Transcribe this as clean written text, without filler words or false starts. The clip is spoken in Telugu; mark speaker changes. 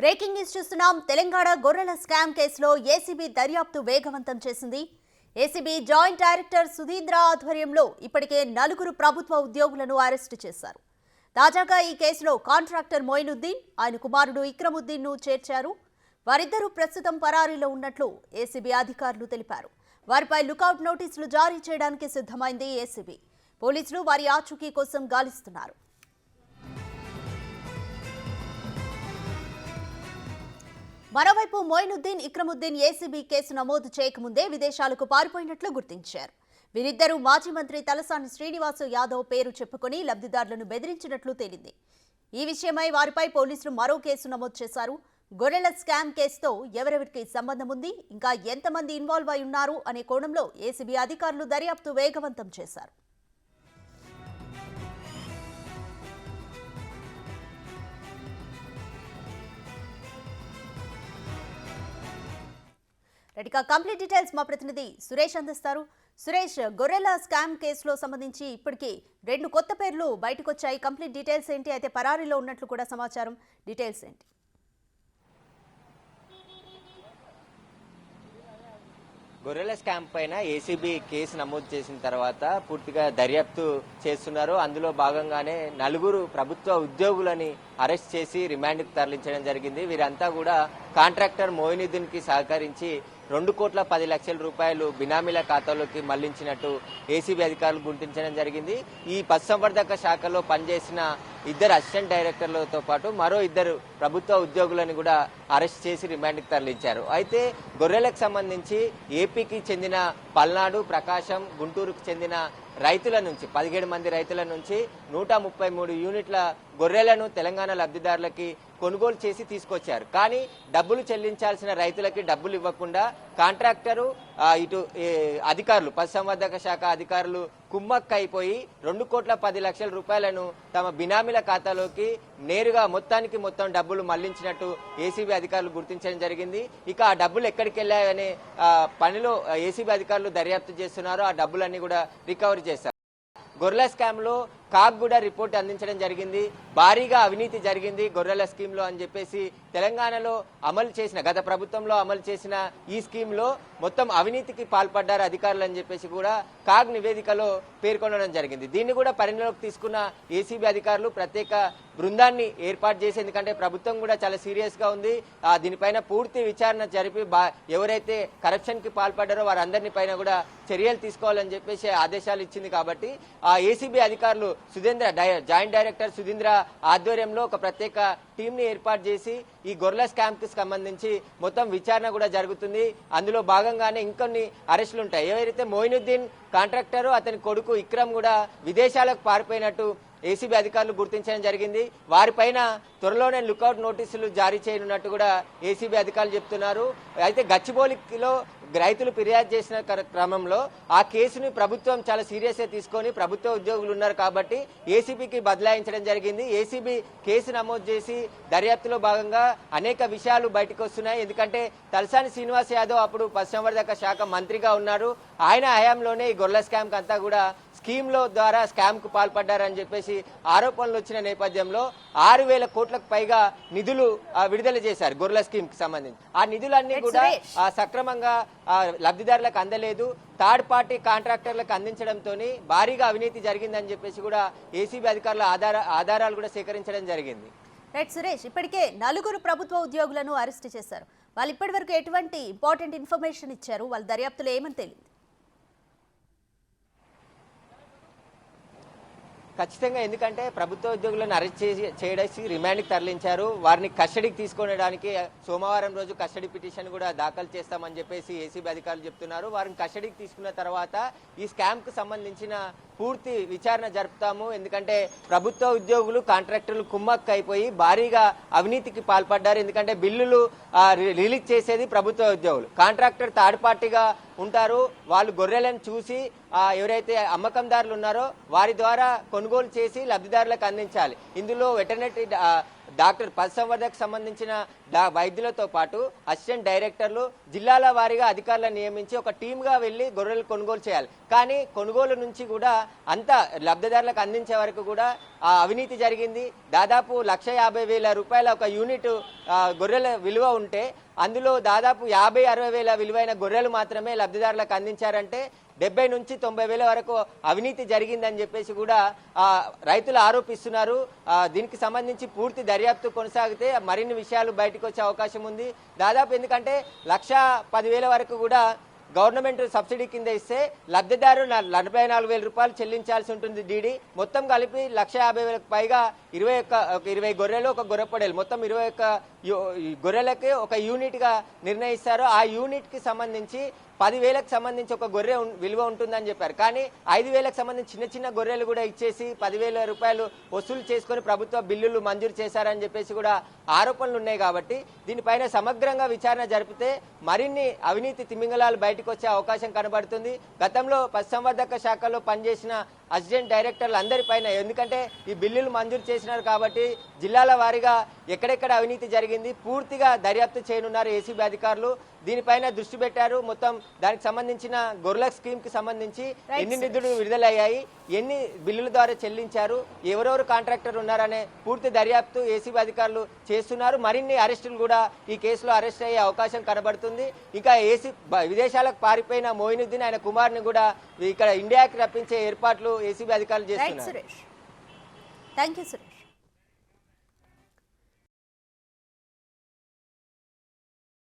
Speaker 1: బ్రేకింగ్ న్యూస్ చూస్తున్నాం. తెలంగాణ గొర్రెల స్కామ్ కేసులో ఏసీబీ దర్యాప్తు వేగవంతం చేసింది. ఏసీబీ జాయింట్ డైరెక్టర్ సుధీంద్ర ఆధ్వర్యంలో ఇప్పటికే 4 ప్రభుత్వ ఉద్యోగులను అరెస్టు చేశారు. తాజాగా ఈ కేసులో కాంట్రాక్టర్ మొయినుద్దీన్, ఆయన కుమారుడు ఇక్రముద్దీన్ ను చేర్చారు. వారిద్దరూ ప్రస్తుతం పరారీలో ఉన్నట్లు ఏసీబీ అధికారులు తెలిపారు. వారిపై లుకౌట్ నోటీసులు జారీ చేయడానికి సిద్ధమైంది ఏసీబీ. పోలీసులు వారి ఆచూకీ కోసం గాలిస్తున్నారు. మరోవైపు మొయినుద్దీన్, ఇక్రముద్దీన్ ఏసీబీ కేసు నమోదు చేయకముందే విదేశాలకు పారిపోయినట్లు గుర్తించారు. వీరిద్దరూ మాజీ మంత్రి తలసాని శ్రీనివాస్ యాదవ్ పేరు చెప్పుకొని లబ్ధిదారులను బెదిరించినట్లు తేలింది. ఈ విషయమై వారిపై పోలీసులు మరో కేసు నమోదు చేశారు. గొర్రెల స్కామ్ కేసుతో ఎవరెవరికి సంబంధం ఉంది, ఇంకా ఎంతమంది ఇన్వాల్వ్ అయి ఉన్నారు అనే కోణంలో ఏసీబీ అధికారులు దర్యాప్తు వేగవంతం చేశారు. కంప్లీట్ డీటెయిల్స్ మా ప్రతినిధి సురేష్ అందిస్తారు. సురేష్, గొర్రెల స్కామ్ కేసులో సంబంధించి ఇప్పటికీ 2 కొత్త పేర్లు బయటకు వచ్చాయి. కంప్లీట్ డీటెయిల్స్ ఏంటి? అయితే పరారీలో ఉన్నట్లు కూడా సమాచారం. డీటెయిల్స్ ఏంటి?
Speaker 2: గొర్రెల స్కామ్ పైన ఏసీబీ కేసు నమోదు చేసిన తర్వాత పూర్తిగా దర్యాప్తు చేస్తున్నారు. అందులో భాగంగానే 4 ప్రభుత్వ ఉద్యోగులని అరెస్ట్ చేసి రిమాండ్కు తరలించడం జరిగింది. వీరంతా కూడా కాంట్రాక్టర్ మొయినుద్దీన్ కి సహకరించి 2,10,00,000 రూపాయలు బినామీల ఖాతాలోకి మళ్లించినట్టు ఏసీబీ అధికారులు గుర్తించడం జరిగింది. ఈ పశుసంవర్ధక శాఖలో పనిచేసిన 2 అసిస్టెంట్ డైరెక్టర్లతో పాటు మరో 2 ప్రభుత్వ ఉద్యోగులను కూడా అరెస్ట్ చేసి రిమాండ్కి తరలించారు. అయితే గొర్రెలకు సంబంధించి ఏపీకి చెందిన పల్నాడు, ప్రకాశం, గుంటూరుకు చెందిన రైతుల నుంచి 17 మంది రైతుల నుంచి 133 యూనిట్ల గొర్రెలను తెలంగాణ లబ్ధిదారులకి కొనుగోలు చేసి తీసుకొచ్చారు. కానీ డబ్బులు చెల్లించాల్సిన రైతులకి డబ్బులు ఇవ్వకుండా కాంట్రాక్టరు ఇటు అధికారులు, పశుసంవర్ధక శాఖ అధికారులు కుమ్మక్కైపోయి 2,10,00,000 రూపాయలను తమ బినామీల ఖాతాలోకి నేరుగా మొత్తం డబ్బులు మళ్లించినట్టు ఏసీబీ అధికారులు గుర్తించడం జరిగింది. ఇక ఆ డబ్బులు ఎక్కడికి వెళ్ళాయనే పనిలో ఏసీబీ అధికారులు దర్యాప్తు చేస్తున్నారు. ఆ డబ్బులన్నీ కూడా రికవరీ చేశారు. గొర్రెల స్కామ్ లో కాగ్ కూడా రిపోర్ట్ అందించడం జరిగింది. భారీగా అవినీతి జరిగింది గొర్రెల స్కీమ్ లో అని చెప్పేసి తెలంగాణలో గత ప్రభుత్వంలో అమలు చేసిన ఈ స్కీమ్ లో మొత్తం అవినీతికి పాల్పడ్డారు అధికారులు అని చెప్పేసి కూడా కాగ్ నివేదికలో పేర్కొనడం జరిగింది. దీన్ని కూడా పరిగణలోకి తీసుకున్న ఏసీబీ అధికారులు ప్రత్యేక బృందాన్ని ఏర్పాటు చేసి, ఎందుకంటే ప్రభుత్వం కూడా చాలా సీరియస్ గా ఉంది, దీనిపైన పూర్తి విచారణ జరిపి ఎవరైతే కరప్షన్ కి పాల్పడ్డారో వారందరినీ పైన కూడా చర్యలు తీసుకోవాలని చెప్పేసి ఆదేశాలు ఇచ్చింది. కాబట్టి ఆ ఏసీబీ అధికారులు జాయింట్ డైరెక్టర్ సుధీంద్ర ఆధ్వర్యంలో ఒక ప్రత్యేక టీం ని ఏర్పాటు చేసి ఈ గొర్రెల స్కామ్ కి సంబంధించి మొత్తం విచారణ కూడా జరుగుతుంది. అందులో భాగంగానే ఇంకొన్ని అరెస్టులు ఉంటాయి. ఎవరైతే మొయినుద్దీన్ కాంట్రాక్టర్, అతని కొడుకు ఇక్రమ్ కూడా విదేశాలకు పారిపోయినట్టు ఏసీబీ అధికారులు గుర్తించడం జరిగింది. వారిపైన త్వరలోనే లుకౌట్ నోటీసులు జారీ చేయనున్నట్టు కూడా ఏసీబీ అధికారులు చెప్తున్నారు. అయితే గచ్చిబౌలిలో రైతులు ఫిర్యాదు చేసిన క్రమంలో ఆ కేసుని ప్రభుత్వం చాలా సీరియస్ గా తీసుకొని ప్రభుత్వ ఉద్యోగులు ఉన్నారు కాబట్టి ఏసీబీకి బదలాయించడం జరిగింది. ఏసీబీ కేసు నమోదు చేసి దర్యాప్తులో భాగంగా అనేక విషయాలు బయటకు వస్తున్నాయి. ఎందుకంటే తలసాని శ్రీనివాస్ యాదవ్ అప్పుడు పశుసంవర్ధక శాఖ మంత్రిగా ఉన్నారు. ఆయన హయాంలోనే ఈ గొర్రెల స్కామ్ అంతా కూడా స్కీమ్ లో ద్వారా స్కామ్ కు పాల్పడ్డారని చెప్పేసి ఆరోపణలు వచ్చిన నేపథ్యంలో 6,000 కోట్లకు పైగా నిధులు విడుదల చేశారు గొర్రెల స్కీమ్ కి సంబంధించి. ఆ నిధులన్నీ కూడా సక్రమంగా లబ్ధిదారులకు అందలేదు. థర్డ్ పార్టీ కాంట్రాక్టర్లకు అందించడంతో భారీగా అవినీతి జరిగిందని చెప్పేసి కూడా ఏసీబీ అధికారుల ఆధారాలు కూడా సేకరించడం జరిగింది.
Speaker 1: రైట్ సురేష్, ఇప్పటికే 4 ప్రభుత్వ ఉద్యోగులను అరెస్ట్ చేశారు. వాళ్ళు ఇప్పటి వరకు ఎటువంటి ఇంపార్టెంట్ ఇన్ఫర్మేషన్ ఇచ్చారు? వాళ్ళ దర్యాప్తులో ఏమని తెలియదు?
Speaker 2: ఖచ్చితంగా, ఎందుకంటే ప్రభుత్వ ఉద్యోగులను అరెస్ట్ చేసి రిమాండ్కి తరలించారు. వారిని కస్టడీకి తీసుకోవడానికి సోమవారం రోజు కస్టడీ పిటిషన్ కూడా దాఖలు చేస్తామని చెప్పేసి ఏసీబీ అధికారులు చెప్తున్నారు. వారిని కస్టడీకి తీసుకున్న తర్వాత ఈ స్కామ్ కు సంబంధించిన పూర్తి విచారణ జరుపుతాము. ఎందుకంటే ప్రభుత్వ ఉద్యోగులు, కాంట్రాక్టర్లు కుమ్మక్క అయిపోయి భారీగా అవినీతికి పాల్పడ్డారు. ఎందుకంటే బిల్లులు రిలీజ్ చేసేది ప్రభుత్వ ఉద్యోగులు, కాంట్రాక్టర్ థర్డ్ పార్టీగా ఉంటారు. వాళ్ళు గొర్రెలను చూసి ఎవరైతే అమ్మకందారులు ఉన్నారో వారి ద్వారా కొనుగోలు చేసి లబ్ధిదారులకు అందించాలి. ఇందులో వెటర్నరీ డాక్టర్ పశుసంవర్ధకు సంబంధించిన వైద్యులతో పాటు అసిస్టెంట్ డైరెక్టర్లు జిల్లాల వారీగా అధికారులను నియమించి ఒక టీమ్గా వెళ్ళి గొర్రెలు కొనుగోలు చేయాలి. కానీ కొనుగోలు నుంచి కూడా అంతా లబ్ధిదారులకు అందించే వరకు కూడా అవినీతి జరిగింది. దాదాపు 1,50,000 రూపాయల ఒక యూనిట్ గొర్రెల విలువ ఉంటే అందులో దాదాపు 50-60 వేల విలువైన గొర్రెలు మాత్రమే లబ్ధిదారులకు అందించారంటే 70 నుంచి 90 వేల వరకు అవినీతి జరిగిందని చెప్పేసి కూడా రైతులు ఆరోపిస్తున్నారు. దీనికి సంబంధించి పూర్తి దర్యాప్తు కొనసాగితే మరిన్ని విషయాలు బయటకు వచ్చే అవకాశం ఉంది. దాదాపు ఎందుకంటే 1,10,000 వరకు కూడా గవర్నమెంట్ సబ్సిడీ కింద ఇస్తే లబ్ధిదారు 44,000 రూపాయలు చెల్లించాల్సి ఉంటుంది డీడీ. మొత్తం కలిపి 1,50,000 పైగా 20 గొర్రెలు ఒక గొర్రెపొడేలు మొత్తం 21 గొర్రెలకి ఒక యూనిట్ గా నిర్ణయిస్తారు. ఆ యూనిట్ కి సంబంధించి 10,000కి సంబంధించి ఒక గొర్రె విలువ ఉంటుందని చెప్పారు. కానీ 5,000కి సంబంధించి చిన్న చిన్న గొర్రెలు కూడా ఇచ్చేసి 10,000 రూపాయలు వసూలు చేసుకొని ప్రభుత్వ బిల్లులు మంజూరు చేశారని చెప్పేసి కూడా ఆరోపణలు ఉన్నాయి. కాబట్టి దీనిపైన సమగ్రంగా విచారణ జరిపితే మరిన్ని అవినీతి తిమింగలాలు బయటకు వచ్చే అవకాశం కనబడుతుంది. గతంలో పశుసంవర్ధక శాఖలో పనిచేసిన అసిస్టెంట్ డైరెక్టర్లు అందరిపైన, ఎందుకంటే ఈ బిల్లులు మంజూరు చేసినారు కాబట్టి జిల్లాల వారీగా ఎక్కడెక్కడ అవినీతి జరిగింది పూర్తిగా దర్యాప్తు చేయనున్నారు ఏసీబీ అధికారులు. దీనిపైన దృష్టి పెట్టారు. మొత్తం దానికి సంబంధించిన గొర్రెల స్కీమ్ కి సంబంధించి ఎన్ని నిధులు విడుదలయ్యాయి, ఎన్ని బిల్లుల ద్వారా చెల్లించారు, ఎవరెవరు కాంట్రాక్టర్ ఉన్నారనే పూర్తి దర్యాప్తు ఏసీబీ అధికారులు చేస్తున్నారు. మరిన్ని అరెస్టులు కూడా ఈ కేసులో అరెస్ట్ అయ్యే అవకాశం కనబడుతుంది. ఇంకా విదేశాలకు పారిపోయిన మోయినుద్దీన్ ఆయన కుమార్ని కూడా ఇక్కడ ఇండియాకి రప్పించే ఏర్పాట్లు ఏసీబీ అధికారులు చేస్తున్నారు.
Speaker 1: Thank you.